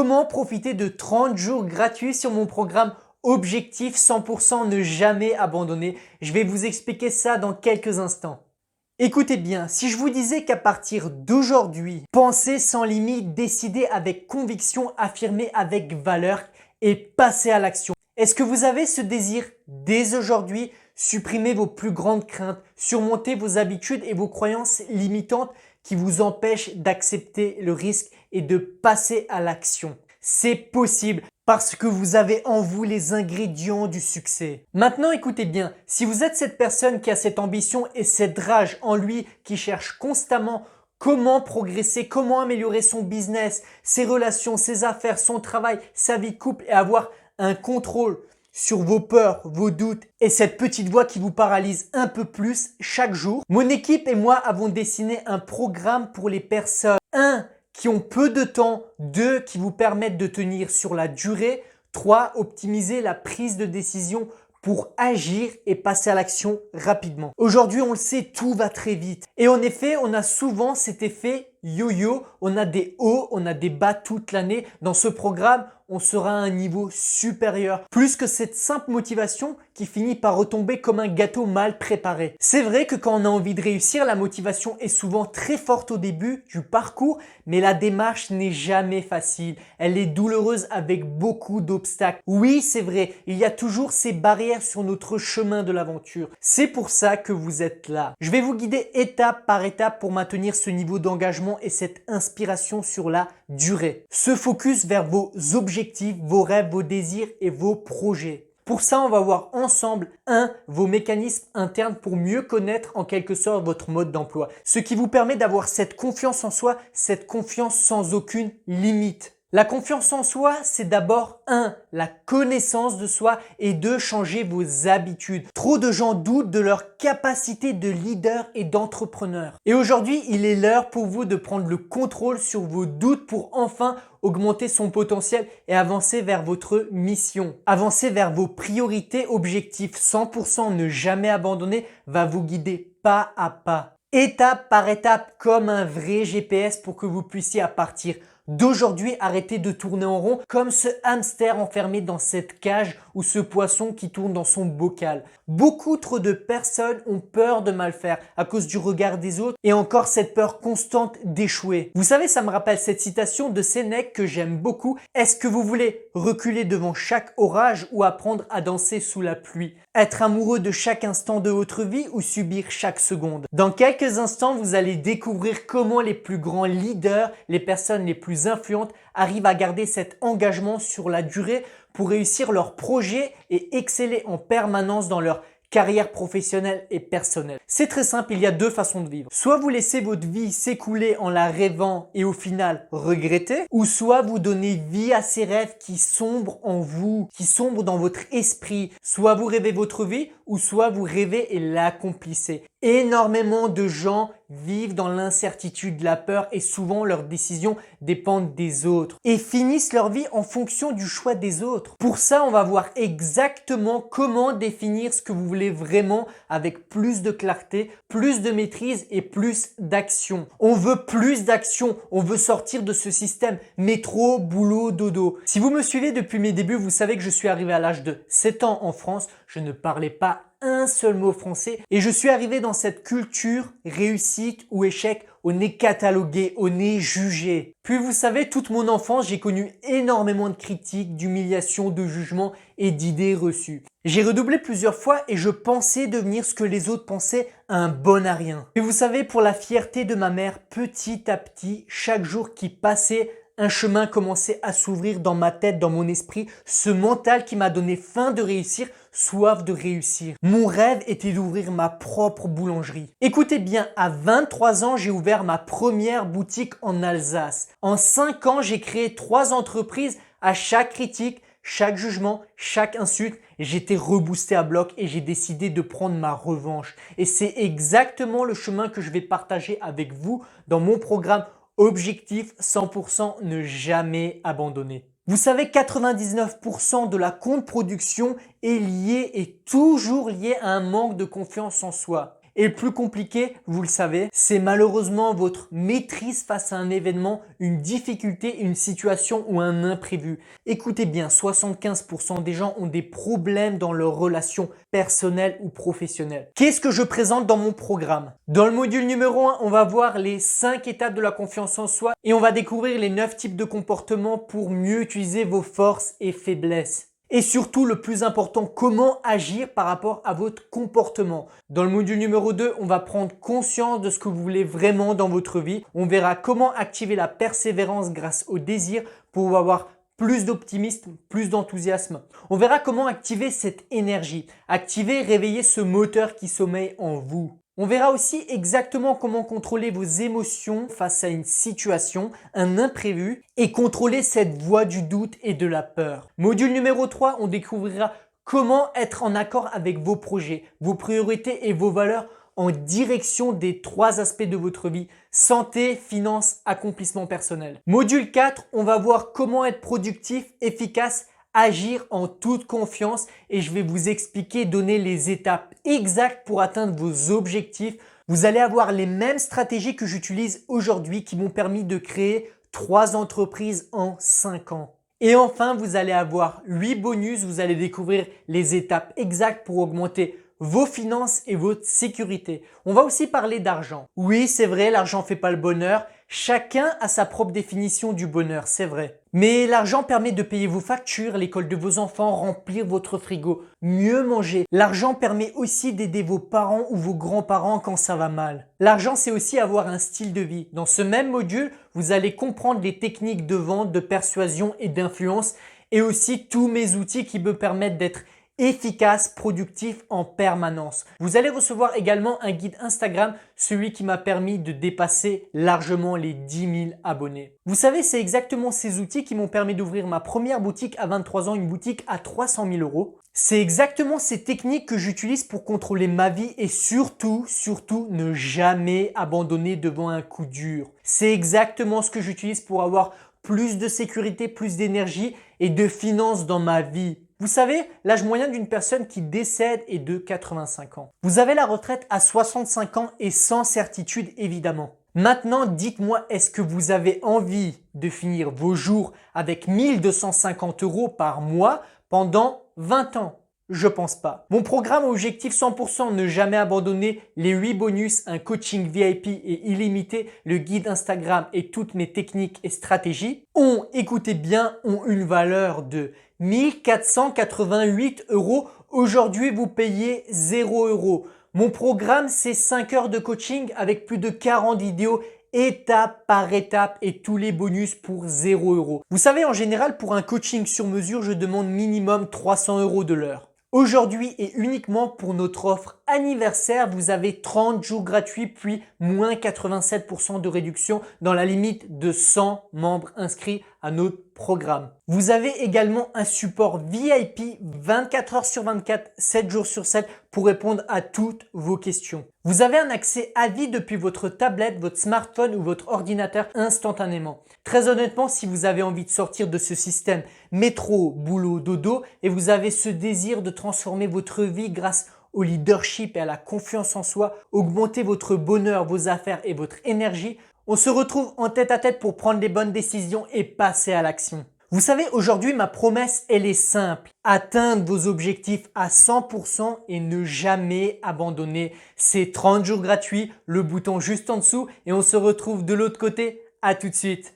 Comment profiter de 30 jours gratuits sur mon programme Objectif 100% ne jamais abandonner? Je vais vous expliquer ça dans quelques instants. Écoutez bien, si je vous disais qu'à partir d'aujourd'hui, pensez sans limite, décidez avec conviction, affirmez avec valeur et passez à l'action. Est-ce que vous avez ce désir dès aujourd'hui? Supprimez vos plus grandes craintes, surmontez vos habitudes et vos croyances limitantes qui vous empêchent d'accepter le risque et de passer à l'action. C'est possible parce que vous avez en vous les ingrédients du succès. Maintenant, écoutez bien, si vous êtes cette personne qui a cette ambition et cette rage en lui, qui cherche constamment comment progresser, comment améliorer son business, ses relations, ses affaires, son travail, sa vie de couple et avoir un contrôle sur vos peurs, vos doutes et cette petite voix qui vous paralyse un peu plus chaque jour, mon équipe et moi avons dessiné un programme pour les personnes 1. Qui ont peu de temps, 2. Qui vous permettent de tenir sur la durée, 3. Optimiser la prise de décision pour agir et passer à l'action rapidement. Aujourd'hui, on le sait, tout va très vite. Et en effet, on a souvent cet effet yo-yo, on a des hauts, on a des bas toute l'année. Dans ce programme, on sera à un niveau supérieur. Plus que cette simple motivation qui finit par retomber comme un gâteau mal préparé. C'est vrai que quand on a envie de réussir, la motivation est souvent très forte au début du parcours, mais la démarche n'est jamais facile. Elle est douloureuse avec beaucoup d'obstacles. Oui, c'est vrai, il y a toujours ces barrières sur notre chemin de l'aventure. C'est pour ça que vous êtes là. Je vais vous guider étape par étape pour maintenir ce niveau d'engagement et cette inspiration sur la durée. Se focus vers vos objectifs, vos rêves, vos désirs et vos projets. Pour ça, on va voir ensemble vos mécanismes internes pour mieux connaître en quelque sorte votre mode d'emploi. Ce qui vous permet d'avoir cette confiance en soi, cette confiance sans aucune limite. La confiance en soi, c'est d'abord la connaissance de soi et 2. Changer vos habitudes. Trop de gens doutent de leur capacité de leader et d'entrepreneur. Et aujourd'hui, il est l'heure pour vous de prendre le contrôle sur vos doutes pour enfin augmenter son potentiel et avancer vers votre mission. Avancer vers vos priorités, objectifs 100%, ne jamais abandonner, va vous guider pas à pas. Étape par étape comme un vrai GPS pour que vous puissiez à partir d'aujourd'hui arrêter de tourner en rond comme ce hamster enfermé dans cette cage ou ce poisson qui tourne dans son bocal. Beaucoup trop de personnes ont peur de mal faire à cause du regard des autres et encore cette peur constante d'échouer. Vous savez, ça me rappelle cette citation de Sénèque que j'aime beaucoup. Est-ce que vous voulez reculer devant chaque orage ou apprendre à danser sous la pluie? Être amoureux de chaque instant de votre vie ou subir chaque seconde? Dans quelques instants, vous allez découvrir comment les plus grands leaders, les personnes les plus influentes arrivent à garder cet engagement sur la durée pour réussir leurs projets et exceller en permanence dans leur carrière professionnelle et personnelle. C'est très simple, il y a 2 façons de vivre. Soit vous laissez votre vie s'écouler en la rêvant et au final regretter, ou soit vous donnez vie à ces rêves qui sombrent en vous, qui sombrent dans votre esprit. Soit vous rêvez votre vie, ou soit vous rêvez et l'accomplissez. Énormément de gens vivent dans l'incertitude, la peur et souvent leurs décisions dépendent des autres et finissent leur vie en fonction du choix des autres. Pour ça, on va voir exactement comment définir ce que vous voulez vraiment avec plus de clarté, plus de maîtrise et plus d'action. On veut plus d'action, on veut sortir de ce système métro, boulot, dodo. Si vous me suivez depuis mes débuts, vous savez que je suis arrivé à l'âge de 7 ans en France, je ne parlais pas un seul mot français et je suis arrivé dans cette culture réussite ou échec au nez catalogué, au nez jugé. Puis vous savez, toute mon enfance, j'ai connu énormément de critiques, d'humiliations, de jugements et d'idées reçues. J'ai redoublé plusieurs fois et je pensais devenir ce que les autres pensaient, un bon à rien. Et vous savez, pour la fierté de ma mère, petit à petit, chaque jour qui passait, un chemin commençait à s'ouvrir dans ma tête, dans mon esprit, ce mental qui m'a donné faim de réussir, soif de réussir. Mon rêve était d'ouvrir ma propre boulangerie. Écoutez bien, à 23 ans, j'ai ouvert ma première boutique en Alsace. En 5 ans, j'ai créé 3 entreprises. À chaque critique, chaque jugement, chaque insulte, j'étais reboosté à bloc et j'ai décidé de prendre ma revanche. Et c'est exactement le chemin que je vais partager avec vous dans mon programme Objectif 100%, ne jamais abandonner. Vous savez, 99% de la contre-production est liée et toujours liée à un manque de confiance en soi. Et le plus compliqué, vous le savez, c'est malheureusement votre maîtrise face à un événement, une difficulté, une situation ou un imprévu. Écoutez bien, 75% des gens ont des problèmes dans leurs relations personnelles ou professionnelles. Qu'est-ce que je présente dans mon programme? Dans le module numéro 1, on va voir les 5 étapes de la confiance en soi et on va découvrir les 9 types de comportements pour mieux utiliser vos forces et faiblesses. Et surtout, le plus important, comment agir par rapport à votre comportement. Dans le module numéro 2, on va prendre conscience de ce que vous voulez vraiment dans votre vie. On verra comment activer la persévérance grâce au désir pour avoir plus d'optimisme, plus d'enthousiasme. On verra comment activer cette énergie, activer et réveiller ce moteur qui sommeille en vous. On verra aussi exactement comment contrôler vos émotions face à une situation, un imprévu et contrôler cette voix du doute et de la peur. Module numéro 3, on découvrira comment être en accord avec vos projets, vos priorités et vos valeurs en direction des 3 aspects de votre vie: santé, finances, accomplissement personnel. Module 4, on va voir comment être productif, efficace, agir en toute confiance et je vais vous expliquer, donner les étapes exactes pour atteindre vos objectifs. Vous allez avoir les mêmes stratégies que j'utilise aujourd'hui qui m'ont permis de créer 3 entreprises en 5 ans. Et enfin, vous allez avoir 8 bonus, vous allez découvrir les étapes exactes pour augmenter vos finances et votre sécurité. On va aussi parler d'argent. Oui, c'est vrai, l'argent ne fait pas le bonheur. Chacun a sa propre définition du bonheur, c'est vrai. Mais l'argent permet de payer vos factures, l'école de vos enfants, remplir votre frigo, mieux manger. L'argent permet aussi d'aider vos parents ou vos grands-parents quand ça va mal. L'argent, c'est aussi avoir un style de vie. Dans ce même module, vous allez comprendre les techniques de vente, de persuasion et d'influence et aussi tous mes outils qui me permettent d'être efficace, productif en permanence. Vous allez recevoir également un guide Instagram, celui qui m'a permis de dépasser largement les 10 000 abonnés. Vous savez, c'est exactement ces outils qui m'ont permis d'ouvrir ma première boutique à 23 ans, une boutique à 300 000 euros. C'est exactement ces techniques que j'utilise pour contrôler ma vie et surtout ne jamais abandonner devant un coup dur. C'est exactement ce que j'utilise pour avoir plus de sécurité, plus d'énergie et de finances dans ma vie. Vous savez, l'âge moyen d'une personne qui décède est de 85 ans. Vous avez la retraite à 65 ans et sans certitude évidemment. Maintenant, dites-moi, est-ce que vous avez envie de finir vos jours avec 1 250 € par mois pendant 20 ans? Je pense pas. Mon programme Objectif 100%, ne jamais abandonner, les 8 bonus, un coaching VIP et illimité, le guide Instagram et toutes mes techniques et stratégies écoutez bien, ont une valeur de 1 488 €. Aujourd'hui, vous payez 0 €. Mon programme, c'est 5 heures de coaching avec plus de 40 vidéos étape par étape et tous les bonus pour 0 €. Vous savez, en général, pour un coaching sur mesure, je demande minimum 300 € de l'heure. Aujourd'hui et uniquement pour notre offre anniversaire, vous avez 30 jours gratuits puis moins 87% de réduction dans la limite de 100 membres inscrits à notre programme. Vous avez également un support VIP 24 heures sur 24, 7 jours sur 7 pour répondre à toutes vos questions. Vous avez un accès à vie depuis votre tablette, votre smartphone ou votre ordinateur instantanément. Très honnêtement, si vous avez envie de sortir de ce système métro, boulot, dodo et vous avez ce désir de transformer votre vie grâce au leadership et à la confiance en soi, augmenter votre bonheur, vos affaires et votre énergie, on se retrouve en tête-à-tête pour prendre les bonnes décisions et passer à l'action. Vous savez, aujourd'hui, ma promesse, elle est simple. Atteindre vos objectifs à 100% et ne jamais abandonner. C'est 30 jours gratuits, le bouton juste en dessous et on se retrouve de l'autre côté. À tout de suite.